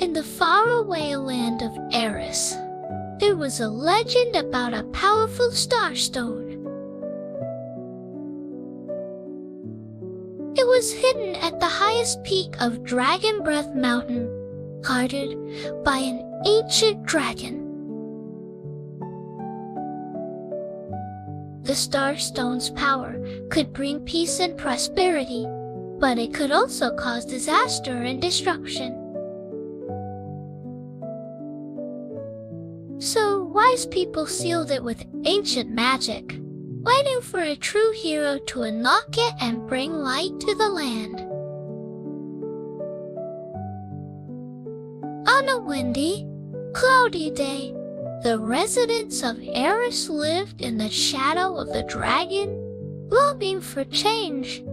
In the faraway land of Aris, there was a legend about a powerful starstone. It was hidden at the highest peak of Dragon Breath Mountain, guarded by an ancient dragon. The starstone's power could bring peace and prosperity, but it could also cause disaster and destruction. So wise people sealed it with ancient magic, waiting for a true hero to unlock it and bring light to the land. On a windy, cloudy day, the residents of Aris lived in the shadow of the dragon, longing for change.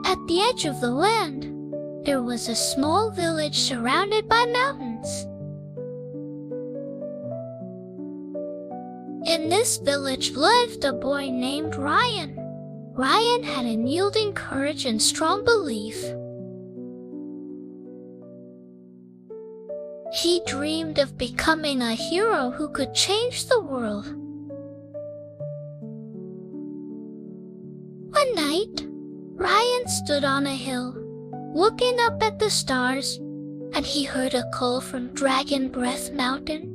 At the edge of the land, there was a small village surrounded by mountains. In this village lived a boy named Ryan. Ryan had unyielding courage and strong belief. He dreamed of becoming a hero who could change the world. One night, Ryan stood on a hill, looking up at the stars, and he heard a call from Dragon Breath Mountain.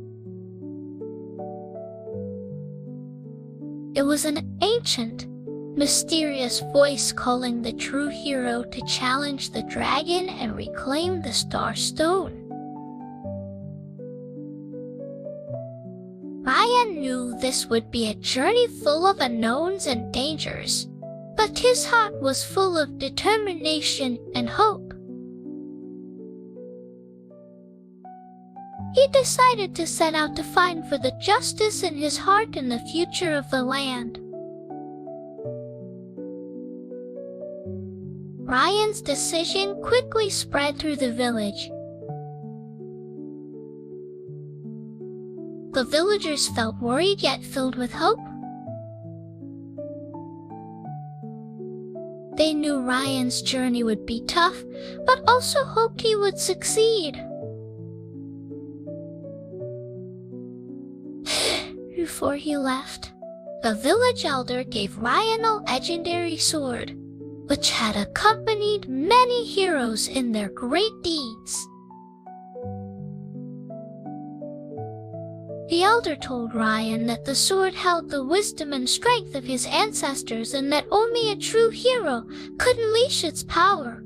It was an ancient, mysterious voice calling the true hero to challenge the dragon and reclaim the Star Stone. Ryan knew this would be a journey full of unknowns and dangers, but his heart was full of determination and hope. He decided to set out to find for the justice in his heart and the future of the land. Ryan's decision quickly spread through the village. The villagers felt worried yet filled with hope. They knew Ryan's journey would be tough, but also hoped he would succeed. Before he left, the village elder gave Ryan a legendary sword, which had accompanied many heroes in their great deeds. The elder told Ryan that the sword held the wisdom and strength of his ancestors and that only a true hero could unleash its power.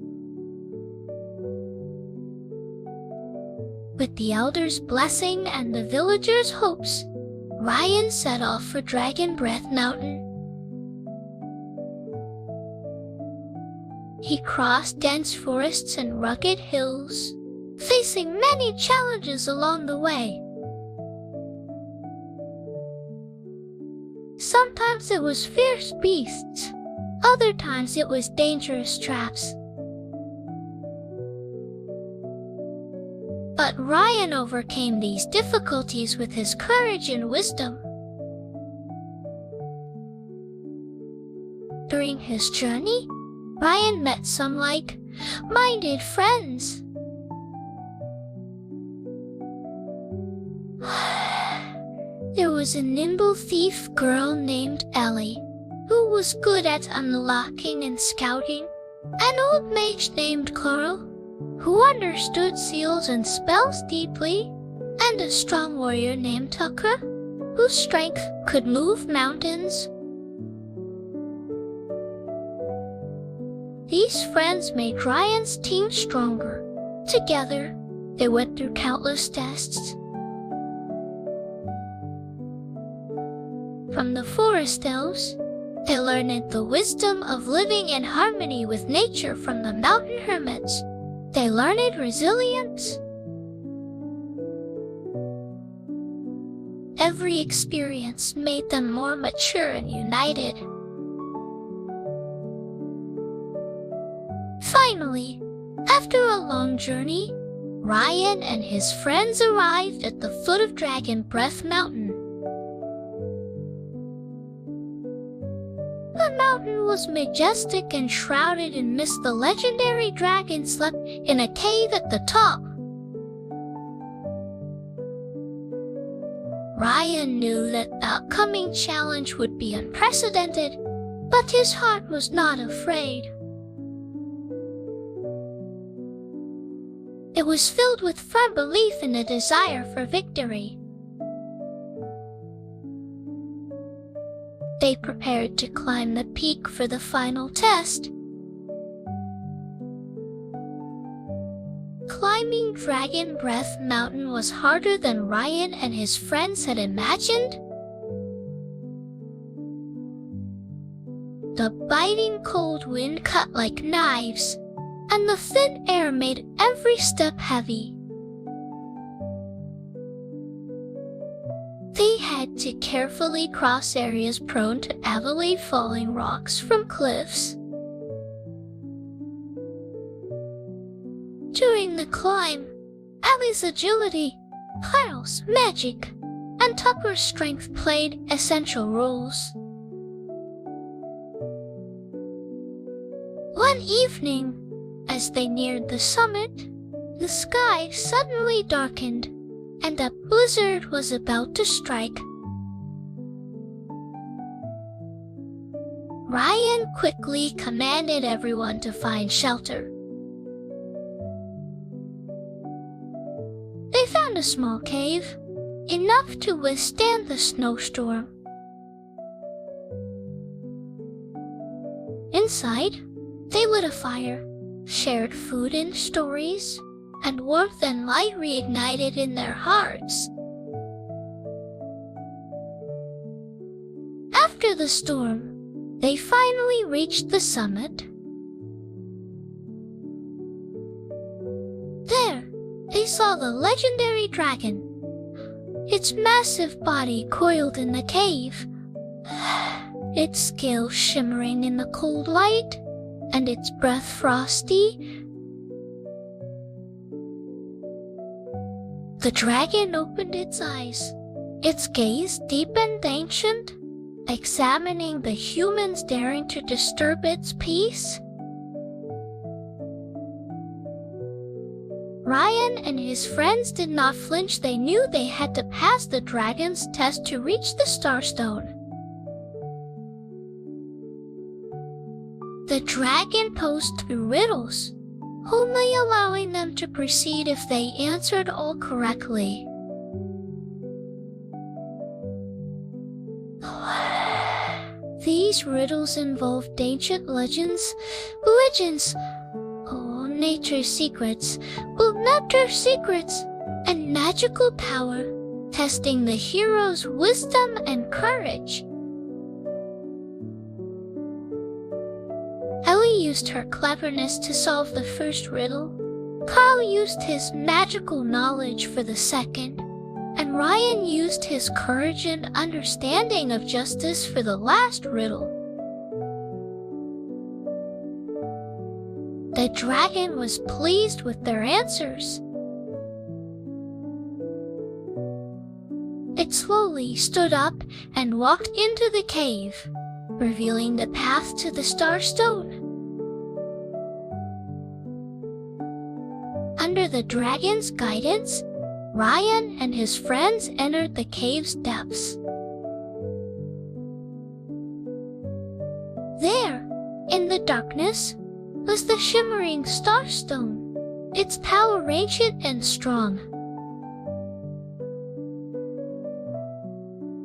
With the elder's blessing and the villagers' hopes, Ryan set off for Dragon Breath Mountain. He crossed dense forests and rugged hills, facing many challenges along the way. Sometimes it was fierce beasts, other times it was dangerous traps. But Ryan overcame these difficulties with his courage and wisdom. During his journey, Ryan met some like-minded friends. There was a nimble thief girl named Ellie, who was good at unlocking and scouting, an old mage named Carl, who understood seals and spells deeply, and a strong warrior named Tucker, whose strength could move mountains. These friends made Ryan's team stronger. Together, they went through countless tests. From the forest elves, they learned the wisdom of living in harmony with nature. From the mountain hermits, they learned resilience. Every experience made them more mature and united. Finally, after a long journey, Ryan and his friends arrived at the foot of Dragon Breath Mountain. The mountain mountain was majestic and shrouded in mist. The legendary dragon slept in a cave at the top. Ryan knew that the upcoming challenge would be unprecedented, but his heart was not afraid. It was filled with firm belief and a desire for victory. They prepared to climb the peak for the final test. Climbing Dragon Breath Mountain was harder than Ryan and his friends had imagined. The biting cold wind cut like knives, and the thin air made every step heavy. They had to carefully cross areas prone to heavily falling rocks from cliffs. During the climb, Ali's agility, Kyle's magic, and Tucker's strength played essential roles. One evening, as they neared the summit, the sky suddenly darkened, and a blizzard was about to strike. Ryan quickly commanded everyone to find shelter. They found a small cave, enough to withstand the snowstorm. Inside, they lit a fire, shared food and stories, and warmth and light reignited in their hearts. After the storm, they finally reached the summit. There, they saw the legendary dragon, its massive body coiled in the cave, its scales shimmering in the cold light, and its breath frosty. The dragon opened its eyes, its gaze deep and ancient, examining the humans daring to disturb its peace. Ryan and his friends did not flinch. They knew they had to pass the dragon's test to reach the Starstone. The dragon posed 3 riddles, only allowing them to proceed if they answered all correctly. These riddles involved ancient legends, nature's secrets, nectar secrets, and magical power, testing the hero's wisdom and courage. Ellie used her cleverness to solve the first riddle, Kyle used his magical knowledge for the second, and Ryan used his courage and understanding of justice for the last riddle. The dragon was pleased with their answers. It slowly stood up and walked into the cave, revealing the path to the Starstone. Under the dragon's guidance, Ryan and his friends entered the cave's depths. There, in the darkness, was the shimmering Starstone, its power ancient and strong.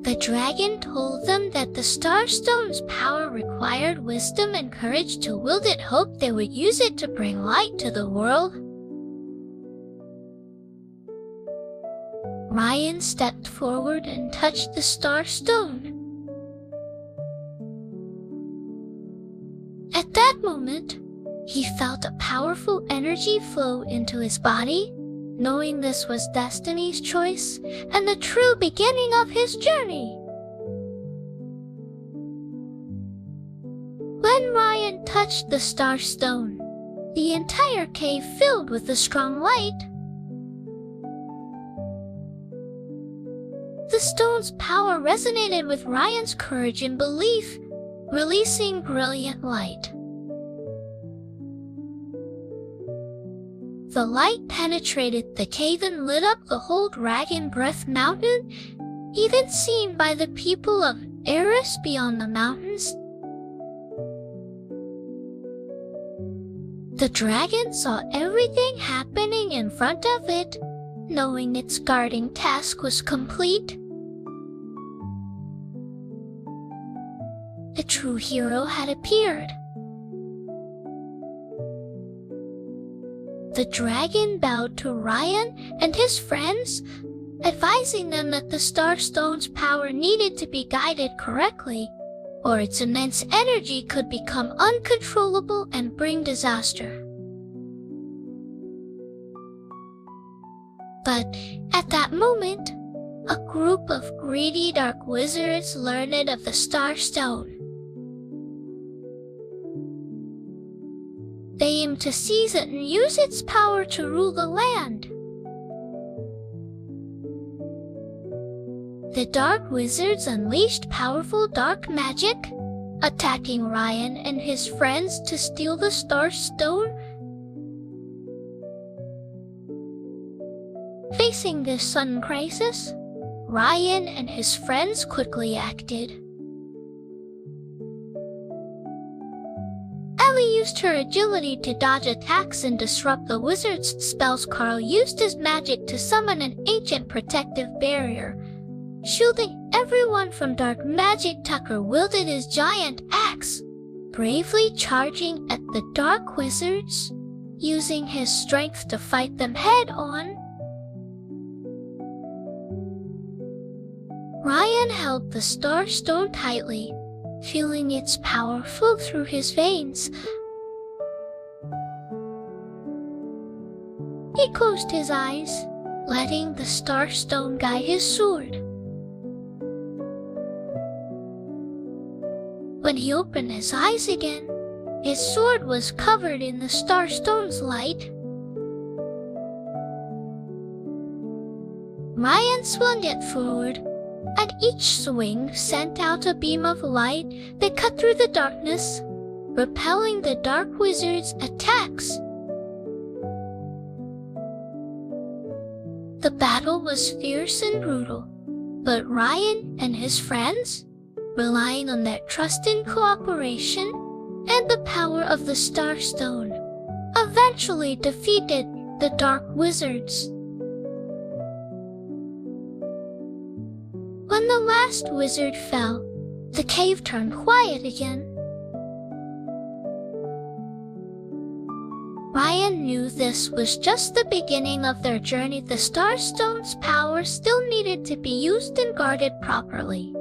The dragon told them that the Starstone's power required wisdom and courage to wield it, hoped they would use it to bring light to the world. Ryan stepped forward and touched the Starstone. At that moment, he felt a powerful energy flow into his body, knowing this was destiny's choice and the true beginning of his journey. When Ryan touched the Starstone, the entire cave filled with a strong light. The stone's power resonated with Ryan's courage and belief, releasing brilliant light. The light penetrated the cave and lit up the whole Dragon Breath Mountain, even seen by the people of Aris beyond the mountains. The dragon saw everything happening in front of it, knowing its guarding task was complete. The true hero had appeared. The dragon bowed to Ryan and his friends, advising them that the Star Stone's power needed to be guided correctly, or its immense energy could become uncontrollable and bring disaster. But at that moment, a group of greedy dark wizards learned of the Star Stone. They aimed to seize it and use its power to rule the land. The dark wizards unleashed powerful dark magic, attacking Ryan and his friends to steal the Star Stone. Facing this sudden crisis, Ryan and his friends quickly acted. Ellie used her agility to dodge attacks and disrupt the wizard's spells. Carl used his magic to summon an ancient protective barrier, shielding everyone from dark magic. Tucker wielded his giant axe, bravely charging at the dark wizards, using his strength to fight them head-on. Ryan held the Star Stone tightly, feeling its power flow through his veins. He closed his eyes, letting the Star Stone guide his sword. When he opened his eyes again, his sword was covered in the Star Stone's light. Ryan swung it forward, and each swing sent out a beam of light that cut through the darkness, repelling the dark wizard's attacks. The battle was fierce and brutal, but Ryan and his friends, relying on their trust and cooperation and the power of the Star Stone, eventually defeated the dark wizards. When the last wizard fell, the cave turned quiet again. Ryan knew this was just the beginning of their journey. The Star Stone's power still needed to be used and guarded properly.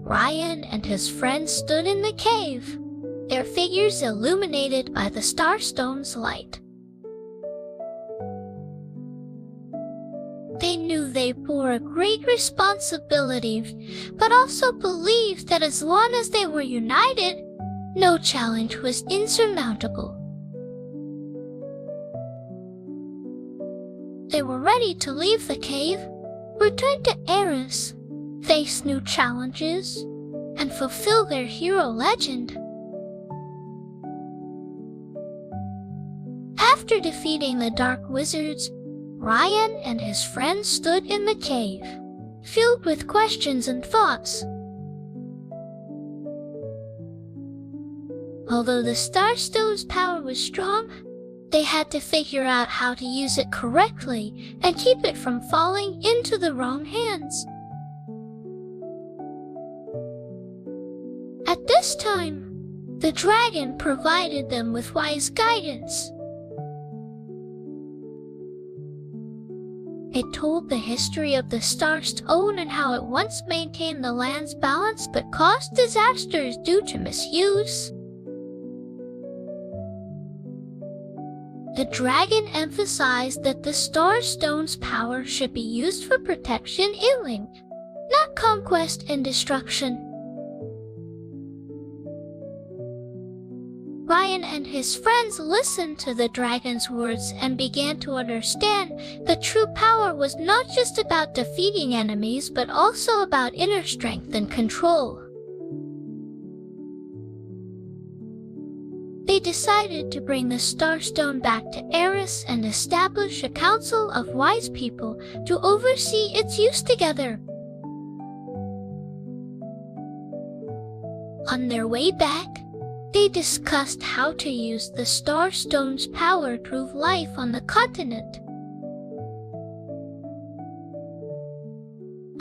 Ryan and his friends stood in the cave, their figures illuminated by the Star Stone's light. They knew they bore a great responsibility, but also believed that as long as they were united, no challenge was insurmountable. They were ready to leave the cave, return to Aris, face new challenges, and fulfill their hero legend. After defeating the dark wizards, Ryan and his friends stood in the cave, filled with questions and thoughts. Although the Star Stone's power was strong, they had to figure out how to use it correctly and keep it from falling into the wrong hands. At this time, the dragon provided them with wise guidance. It told the history of the Star Stone and how it once maintained the land's balance but caused disasters due to misuse. The dragon emphasized that the Star Stone's power should be used for protection and healing, not conquest and destruction. Ryan and his friends listened to the dragon's words and began to understand that true power was not just about defeating enemies but also about inner strength and control. They decided to bring the Starstone back to Aris and establish a council of wise people to oversee its use together. On their way back, they discussed how to use the Starstone's power to improve life on the continent.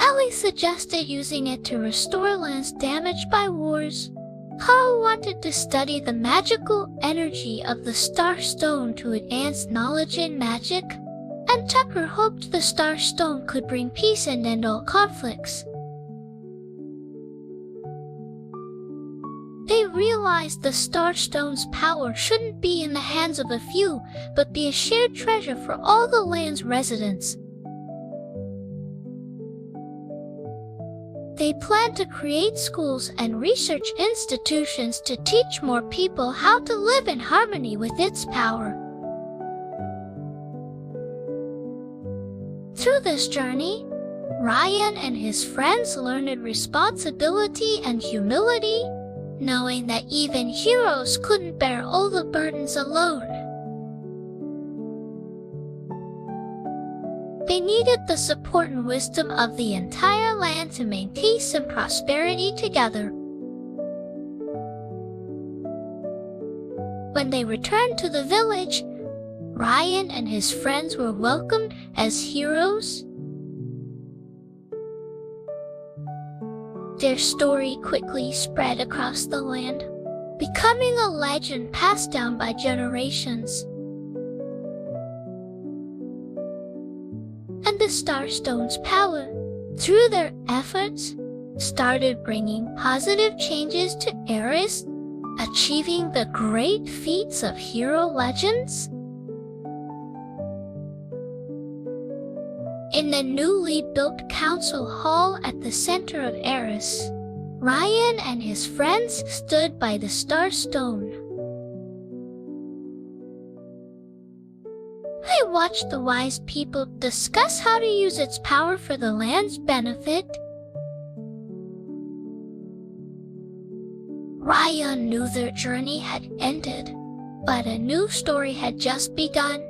Ali suggested using it to restore lands damaged by wars. Carl wanted to study the magical energy of the Starstone to advance knowledge in magic, and Tucker hoped the Starstone could bring peace and end all conflicts. They realized the Starstone's power shouldn't be in the hands of a few, but be a shared treasure for all the land's residents. They planned to create schools and research institutions to teach more people how to live in harmony with its power. Through this journey, Ryan and his friends learned responsibility and humility, knowing that even heroes couldn't bear all the burdens alone. They needed the support and wisdom of the entire land to maintain peace and prosperity together. When they returned to the village, Ryan and his friends were welcomed as heroes. Their story quickly spread across the land, becoming a legend passed down by generations. And the Starstone's power, through their efforts, started bringing positive changes to Aris, achieving the great feats of hero legends. In the newly built council hall at the center of Aris, Ryan and his friends stood by the Starstone. They watched the wise people discuss how to use its power for the land's benefit. Ryan knew their journey had ended, but a new story had just begun.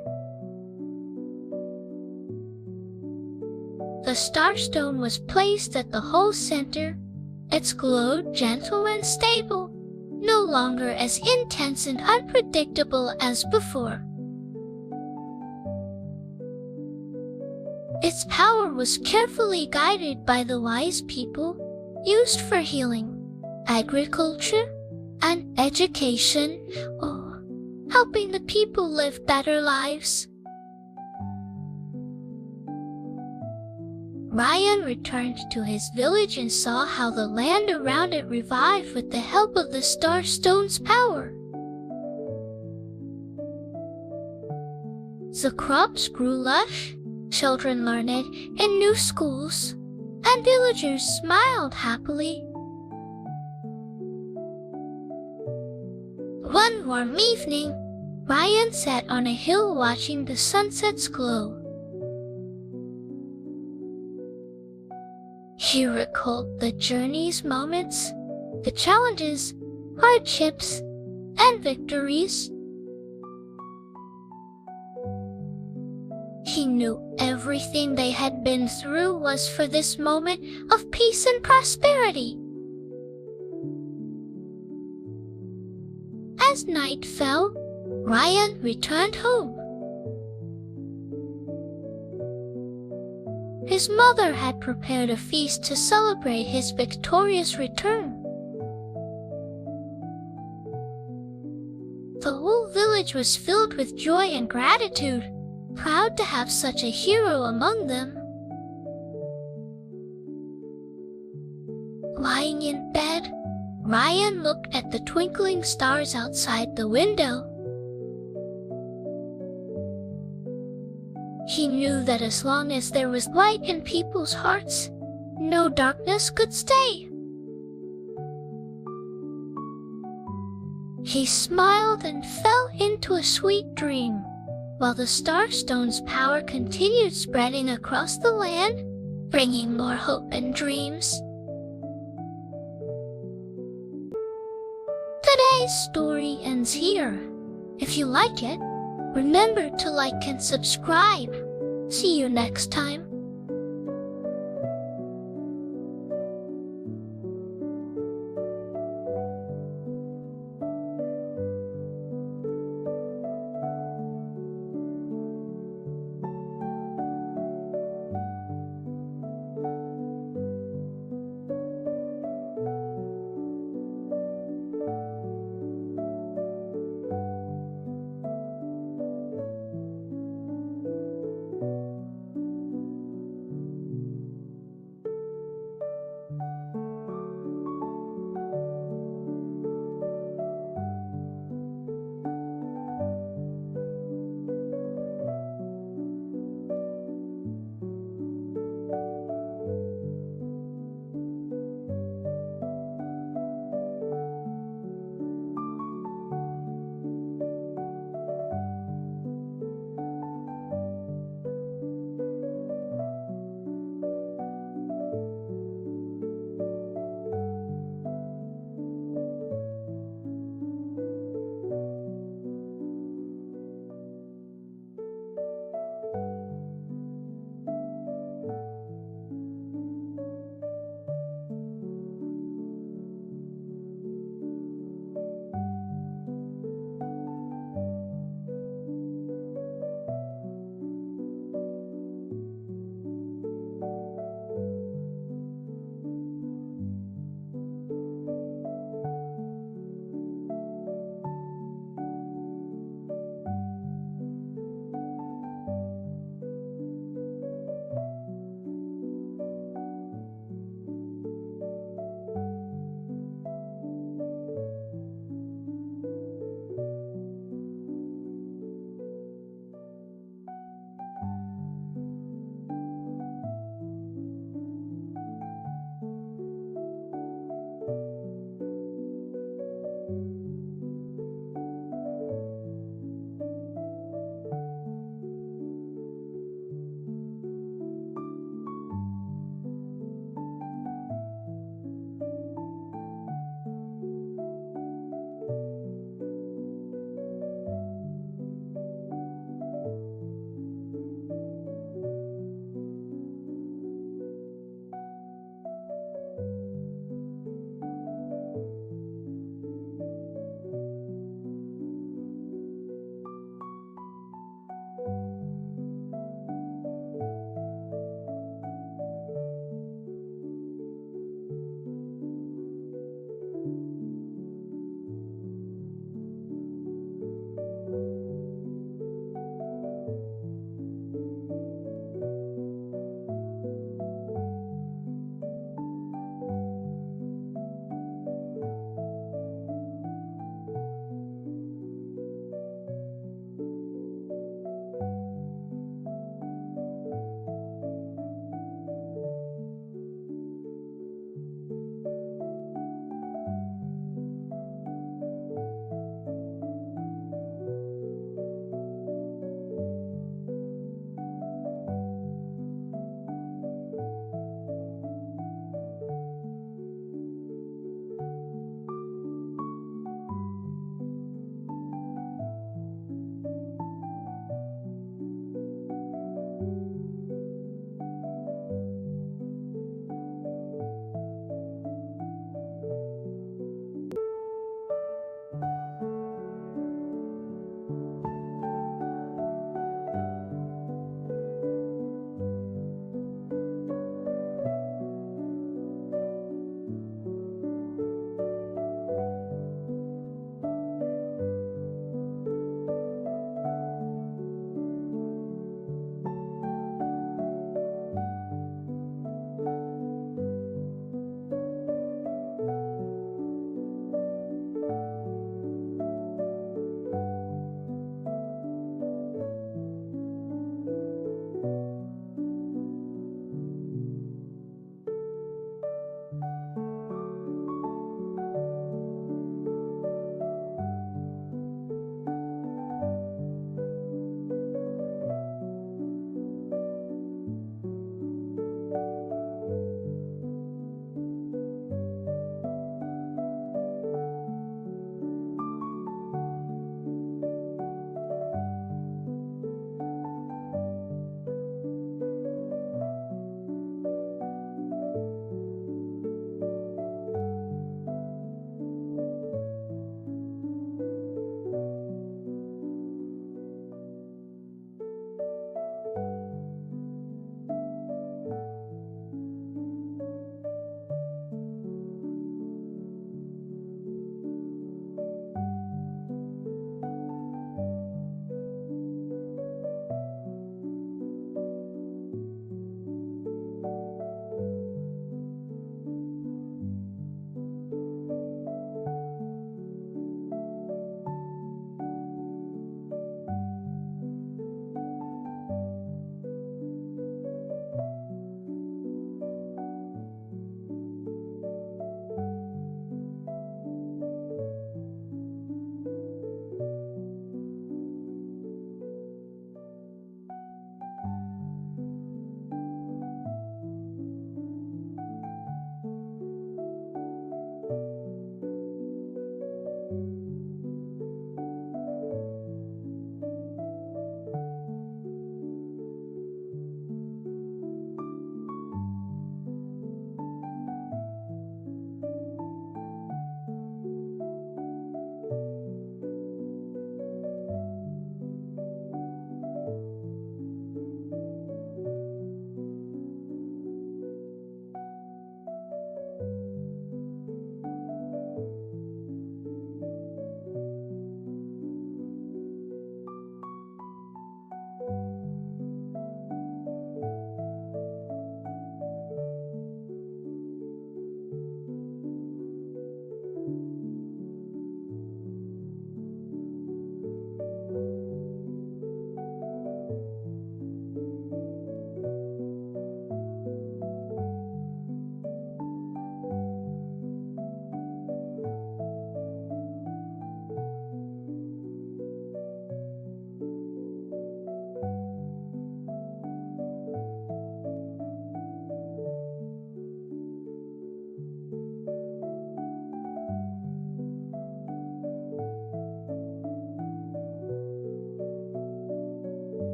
The Starstone was placed at the hall center, its glow gentle and stable, no longer as intense and unpredictable as before. Its power was carefully guided by the wise people, used for healing, agriculture, and education, helping the people live better lives. Ryan returned to his village and saw how the land around it revived with the help of the Starstone's power. The crops grew lush, children learned in new schools, and villagers smiled happily. One warm evening, Ryan sat on a hill watching the sunset's glow. He recalled the journey's moments, the challenges, hardships, and victories. He knew everything they had been through was for this moment of peace and prosperity. As night fell, Ryan returned home. His mother had prepared a feast to celebrate his victorious return. The whole village was filled with joy and gratitude, proud to have such a hero among them. Lying in bed, Ryan looked at the twinkling stars outside the window. He knew that as long as there was light in people's hearts, no darkness could stay. He smiled and fell into a sweet dream, while the Starstone's power continued spreading across the land, bringing more hope and dreams. Today's story ends here. If you like it, remember to like and subscribe. See you next time.